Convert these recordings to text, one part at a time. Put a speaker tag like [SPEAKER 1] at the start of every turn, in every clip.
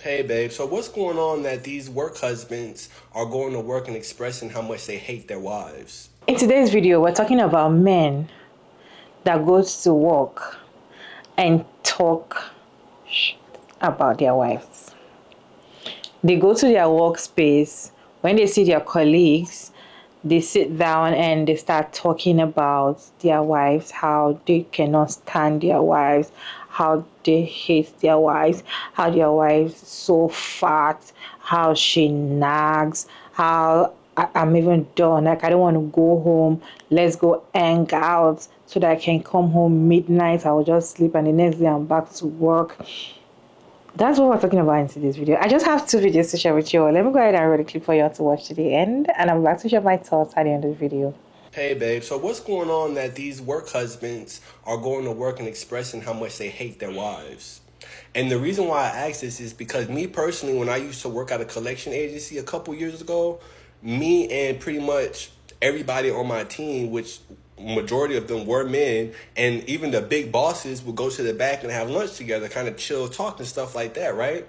[SPEAKER 1] Hey babe, so what's going on that these work husbands are going to work and expressing how much they hate their wives?
[SPEAKER 2] In today's video, we're talking about men that goes to work and talk about their wives. They go to their workspace. When they see their colleagues, they sit down and they start talking about their wives, how they cannot stand their wives, how they hate their wives, how their wives so fat, how she nags, how I'm even done. Like, I don't want to go home. Let's go hang out so that I can come home midnight. I will just sleep and the next day I'm back to work. That's what we're talking about in today's video. I just have two videos to share with you all. Let me go ahead and read a clip for you all to watch to the end. And I'm back to share my thoughts at the end of the video.
[SPEAKER 1] Hey babe, so what's going on that these work husbands are going to work and expressing how much they hate their wives? And the reason why I ask this is because me personally, when I used to work at a collection agency a couple years ago, me and pretty much everybody on my team, which majority of them were men, and even the big bosses would go to the back and have lunch together, kind of chill, talk and stuff like that, right?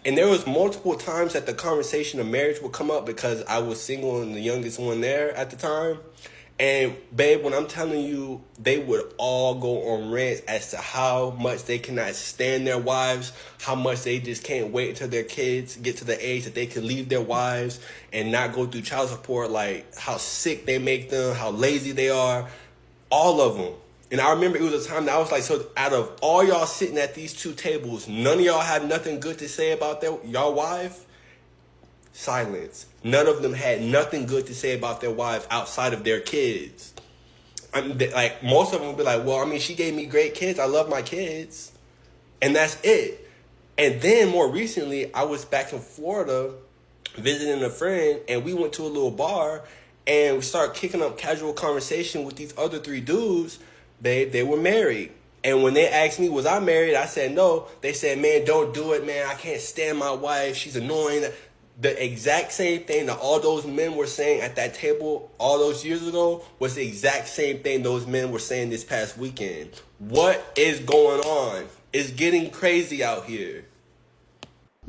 [SPEAKER 1] And there was multiple times that the conversation of marriage would come up because I was single and the youngest one there at the time. And babe, when I'm telling you, they would all go on rants as to how much they cannot stand their wives, how much they just can't wait until their kids get to the age that they can leave their wives and not go through child support, like how sick they make them, how lazy they are, all of them. And I remember it was a time that I was like, so out of all y'all sitting at these two tables, none of y'all have nothing good to say about y'all wife? Silence. None of them had nothing good to say about their wives outside of their kids. I mean, like most of them would be like, well, I mean, she gave me great kids. I love my kids. And that's it. And then more recently, I was back in Florida visiting a friend, and we went to a little bar and we started kicking up casual conversation with these other three dudes. They were married. And when they asked me, was I married? I said no. They said, man, don't do it, man. I can't stand my wife. She's annoying. The exact same thing that all those men were saying at that table all those years ago was the exact same thing those men were saying this past weekend. What is going on? It's getting crazy out here.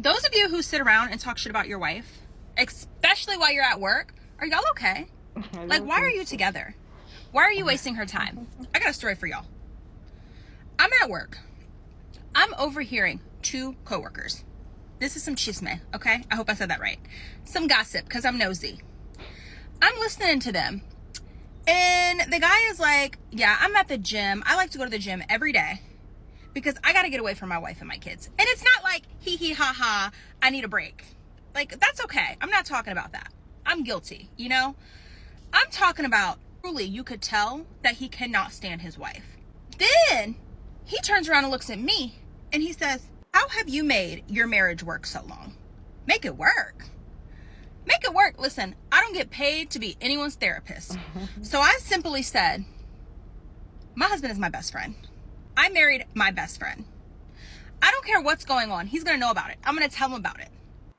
[SPEAKER 3] Those of you who sit around and talk shit about your wife, especially while you're at work, are y'all okay? Like, why are you together? Why are you wasting her time? I got a story for y'all. I'm at work. I'm overhearing two coworkers. This is some chisme, okay? I hope I said that right. Some gossip, because I'm nosy. I'm listening to them. And the guy is like, yeah, I'm at the gym. I like to go to the gym every day because I got to get away from my wife and my kids. And it's not like, hee hee ha ha, I need a break. Like, that's okay. I'm not talking about that. I'm guilty, you know? I'm talking about, truly, you could tell that he cannot stand his wife. Then he turns around and looks at me and he says, how have you made your marriage work so long? Make it work. Make it work. Listen, I don't get paid to be anyone's therapist. So I simply said, my husband is my best friend. I married my best friend. I don't care what's going on. He's going to know about it. I'm going to tell him about it.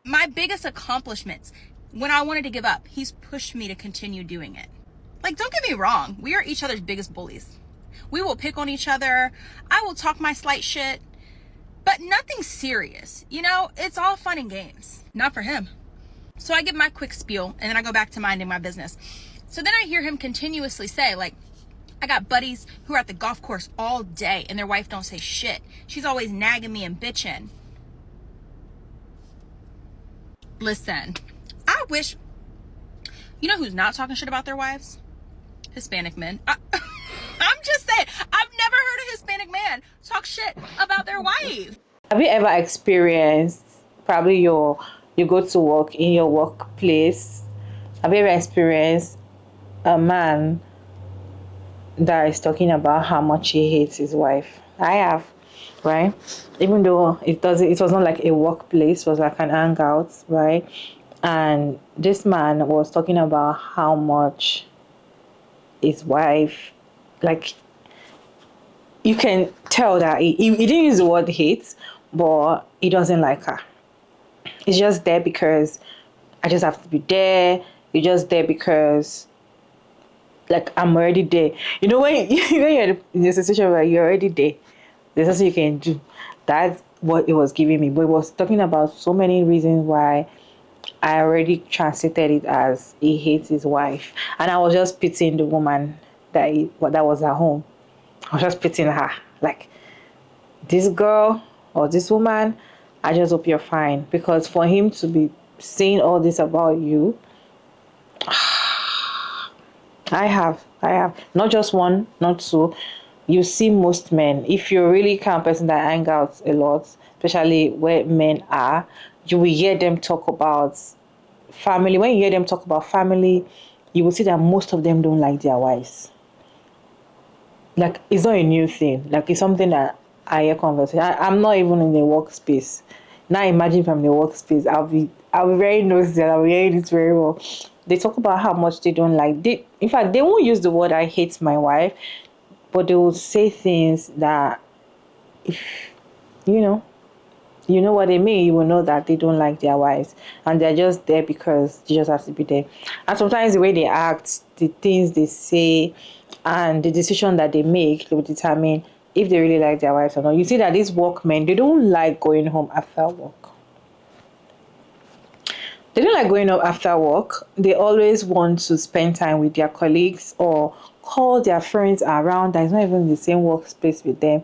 [SPEAKER 3] My biggest accomplishments, when I wanted to give up, he's pushed me to continue doing it. Like, don't get me wrong. We are each other's biggest bullies. We will pick on each other. I will talk my slight shit. But nothing serious, you know, it's all fun and games. Not for him. So I give my quick spiel and then I go back to minding my business. So then I hear him continuously say, like, I got buddies who are at the golf course all day and their wife don't say shit. She's always nagging me and bitching. Listen, I wish, you know who's not talking shit about their wives? Hispanic men. I'm just saying, I've never heard a Hispanic man talk shit about their wife.
[SPEAKER 2] Have you ever experienced, probably you go to work in your workplace, have you ever experienced a man that is talking about how much he hates his wife? I have, right? Even though it was not like a workplace, it was like an hangout, right? And this man was talking about how much his wife, like, you can tell that he didn't use the word hate, but he doesn't like her. He's just there because I just have to be there. You're just there because, like, I'm already there. When you're in a situation where you're already there, there's nothing you can do. That what it was giving me, but it was talking about so many reasons why I already translated it as he hates his wife. And I was just pitying the woman that was at home. I was just pitying her. Like, this girl or this woman, I just hope you're fine. Because for him to be saying all this about you, I have not just one, not two. You see most men, if you're really kind of person that hang out a lot, especially where men are, you will hear them talk about family. When you hear them talk about family, you will see that most of them don't like their wives. Like, it's not a new thing. Like, it's something that I hear conversation. I'm not even in the workspace. Now imagine if I'm in the workspace, I'll be very nosy and I'll be hearing it very well. They talk about how much they don't like. In fact, they won't use the word "I hate my wife," but they will say things that, if you know, you know what they mean, you will know that they don't like their wives and they're just there because they just have to be there. And sometimes the way they act, the things they say, and the decision that they make will determine if they really like their wives or not. You see that these workmen, they don't like going home after work. They don't like going up after work. They always want to spend time with their colleagues or call their friends around that is not even in the same workspace with them,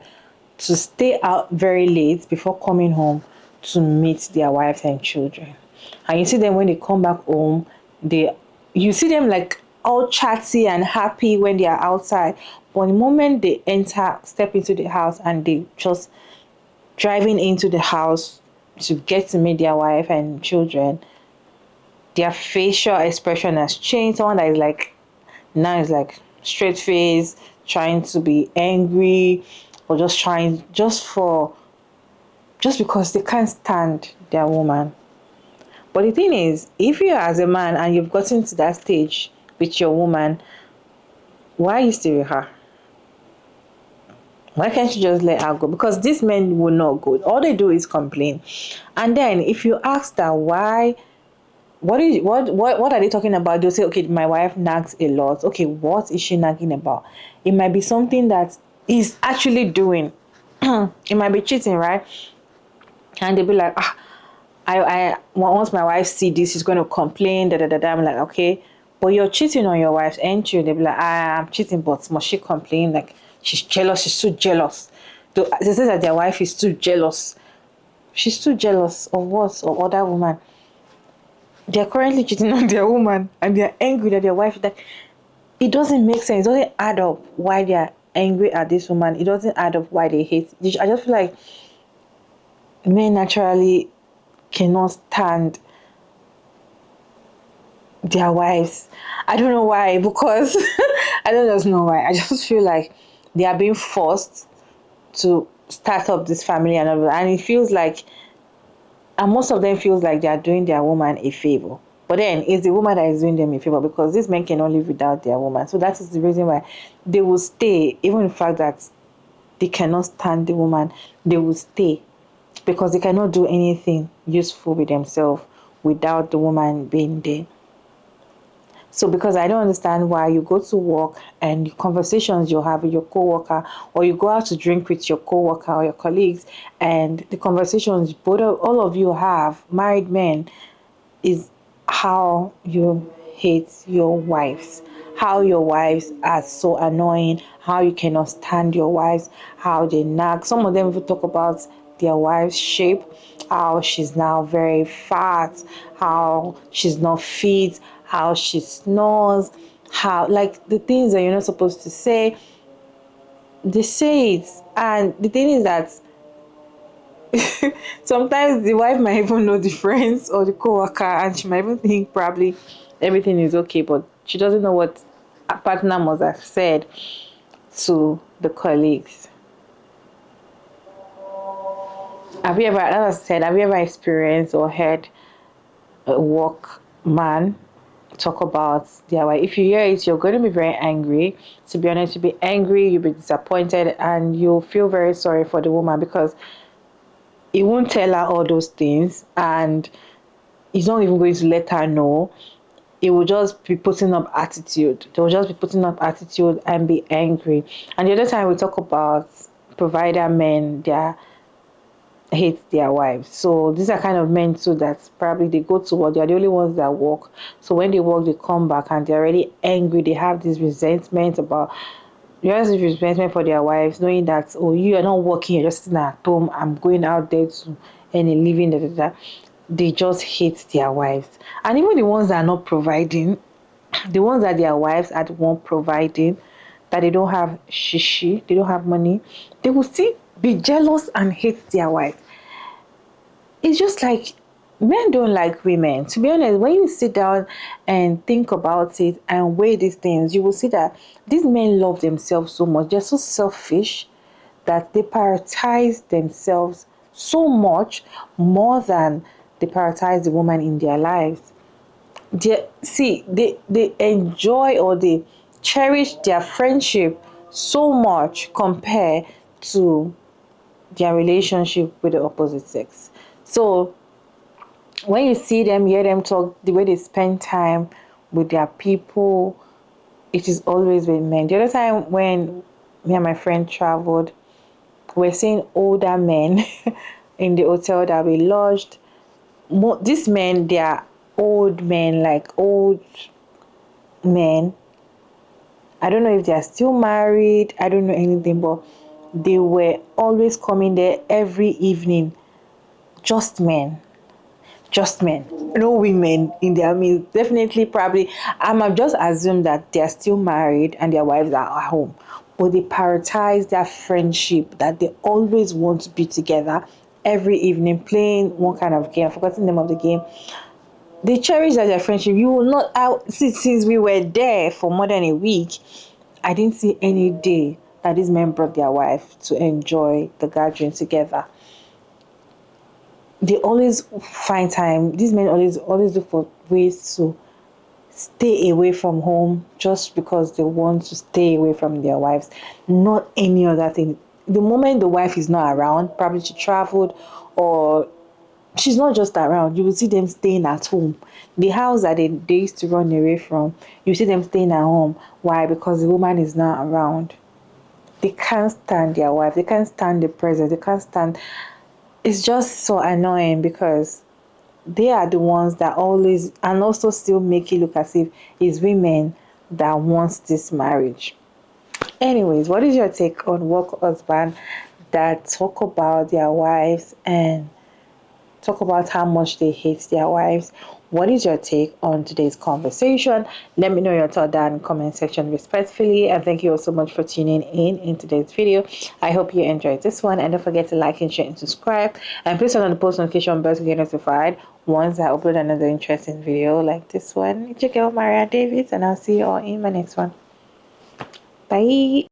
[SPEAKER 2] to stay out very late before coming home to meet their wives and children. And you see them when they come back home, you see them like all chatty and happy when they are outside. But the moment they step into the house and they just driving into the house to get to meet their wife and children, their facial expression has changed. Someone that is like, now is like straight face, trying to be angry, or just because they can't stand their woman. But the thing is, if you as a man and you've gotten to that stage with your woman, why are you still with her? Why can't you just let her go? Because these men will not go. All they do is complain. And then if you ask that why, what are they talking about? They'll say, okay, my wife nags a lot. Okay, what is she nagging about? It might be something that is actually doing. It might be cheating, right? And they'll be like, I once my wife see this, she's going to complain. Da da da da. I'm like, okay, but you're cheating on your wife, ain't you? They'll be like, I'm cheating, but must she complain? Like, she's jealous. She's too jealous. They say that their wife is too jealous. She's too jealous of what? Of other woman. They're currently cheating on their woman and they're angry that their wife, that it doesn't make sense. It doesn't add up why they're angry at this woman. It doesn't add up why they hate. I just feel like men naturally cannot stand their wives. I don't know why, because I don't just know why. I just feel like they are being forced to start up this family and all that. And it feels like, and most of them feels like they are doing their woman a favor. But then it's the woman that is doing them a favor, because these men cannot live without their woman. So that is the reason why they will stay, even the fact that they cannot stand the woman, they will stay because they cannot do anything useful with themselves without the woman being there. So because I don't understand why you go to work and the conversations you have with your coworker, or you go out to drink with your coworker or your colleagues, and the conversations all of you have, married men, is how you hate your wives, how your wives are so annoying, how you cannot stand your wives, how they nag. Some of them will talk about their wife's shape, how she's now very fat, how she's not fit, how she snores, how, like, the things that you're not supposed to say, they say it. And the thing is that sometimes the wife might even know the friends or the co-worker, and she might even think probably everything is okay, but she doesn't know what a partner must have said to the colleagues. Have you ever experienced or heard a work man talk about their wife? If you hear it, you're going to be very angry. To be honest, you'll be angry, you'll be disappointed, and you'll feel very sorry for the woman, because he won't tell her all those things, and he's not even going to let her know. It will just be putting up attitude. They will just be putting up attitude and be angry. And the other time we talk about provider men, hate their wives. So these are kind of men too that probably they go to work, they're the only ones that work. So when they work, they come back and they're already angry. They have this resentment about just this resentment for their wives, knowing that, oh, you are not working, you're just sitting at home, I'm going out there to earn a living, da, da, da. They just hate their wives. And even the ones that are not providing, the ones that their wives are the one providing, that they don't have shishi, they don't have money, they will still be jealous and hate their wife. It's just like men don't like women. To be honest, when you sit down and think about it and weigh these things, you will see that these men love themselves so much. They're so selfish that they prioritize themselves so much more than they prioritize the woman in their lives. They enjoy or they cherish their friendship so much compared to their relationship with the opposite sex. So when you see them, hear them talk, the way they spend time with their people, it is always with men. The other time when me and my friend traveled, we're seeing older men in the hotel that we lodged. These men, they are old men, like old men. I don't know if they are still married. I don't know anything, but they were always coming there every evening. Just men. Just men, no women in their midst. Definitely, probably, I'm just assume that they're still married and their wives are at home, but they prioritize their friendship, that they always want to be together every evening playing one kind of game. I've forgotten the name of the game. They cherish their friendship. You will not out since we were there for more than a week. I didn't see any day that these men brought their wife to enjoy the gathering together. They always find time. These men always look for ways to stay away from home just because they want to stay away from their wives. Not any other thing. The moment the wife is not around, probably she traveled or she's not just around, you will see them staying at home. The house that they used to run away from, you see them staying at home. Why? Because the woman is not around. They can't stand their wife. They can't stand the presence. They can't stand. It's just so annoying because they are the ones that always and also still make it look as if it's women that wants this marriage. Anyways, what is your take on work husband that talk about their wives and talk about how much they hate their wives? What is your take on today's conversation? Let me know your thought down in the comment section respectfully. And thank you all so much for tuning in today's video. I hope you enjoyed this one. And don't forget to like and share and subscribe. And please turn on the post notification bell to get notified once I upload another interesting video like this one. It's your girl Maria Davis, and I'll see you all in my next one. Bye.